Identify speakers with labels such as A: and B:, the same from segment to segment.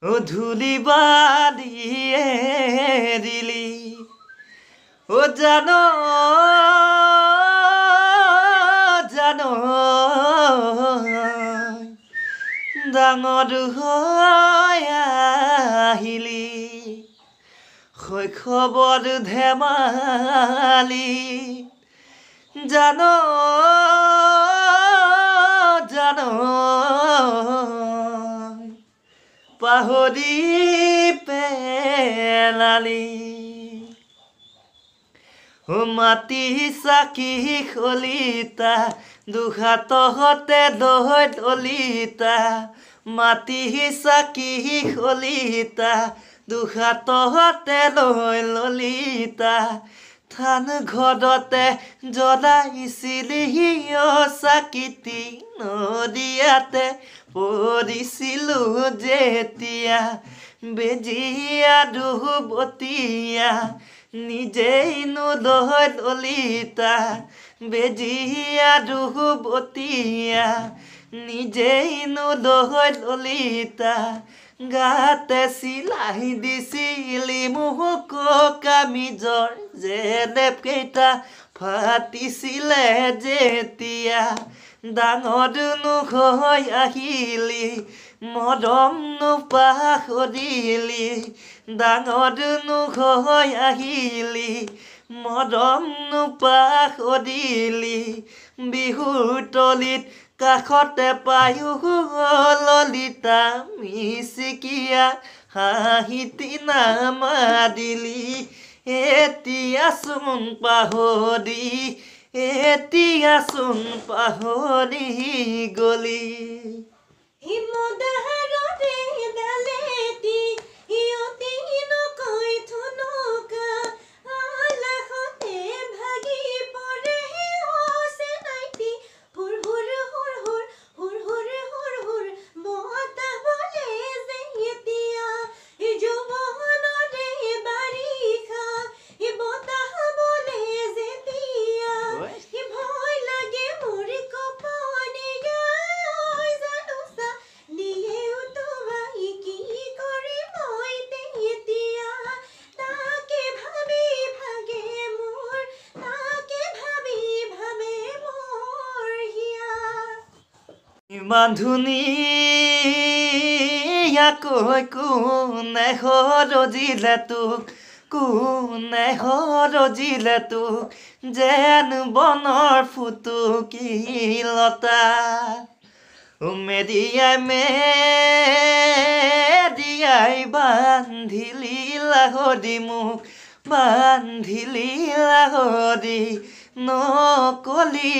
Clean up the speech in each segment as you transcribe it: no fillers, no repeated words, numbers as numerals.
A: ও ধুলি বালিয়ে দিলি ও জানো জানো ডাঙৰ হৈ আহিলি শৈশৱৰ ধেমালি জানো জানো পাহৰি পেলালি ও মাটি চাকি খলিতা দুহাততে লৈ ললিতা মাটি চাকি খলিতা দুহাততে লৈ ললিতা থান ঘৰতে জ্বলাইছিলি ও চাকিটি নদিয়াতে পৰিছিলো যেতিয়া বেজিয়া দুবতীয়া নিজেই নলৈ ললিতা বেজিয়া দুবতীয়া নিজেই নলৈ ললিতা গাতে চিলাই দিছিলি মোক কামিজৰ জেলেপ কেইটা ফাটিছিলে যেতিয়া ডাঙৰ হৈ আহিলি মৰম পাহৰিলি ডাঙৰ হৈ আহিলি মৰম পাহৰিলি বিহুৰ তলিত কাষতে পায়ো ললিতা মিচিকিয়া হাঁহিতি নামাৰিলি এতিয়া চোন পাহৰি এতিয়া চোন পাহৰি গলি ইমান ধুনীয়াকৈ কোনে সৰজিলে তোক কোনে সৰজিলে তোক যেন বনৰ ফুটুকিলতা মেৰিয়াই বান্ধিলি লাহৰি মোক বান্ধিলি লাহৰি নকলি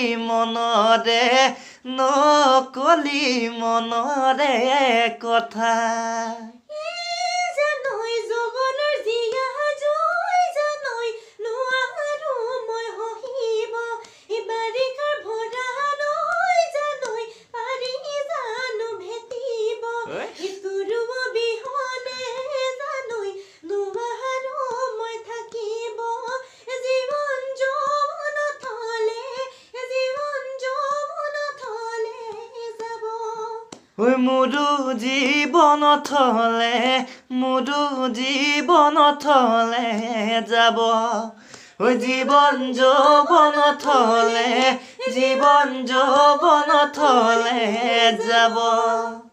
A: মনৰে কথা মোৰো জীৱনত হলে যাব জীৱন যৌৱনত হলে যাব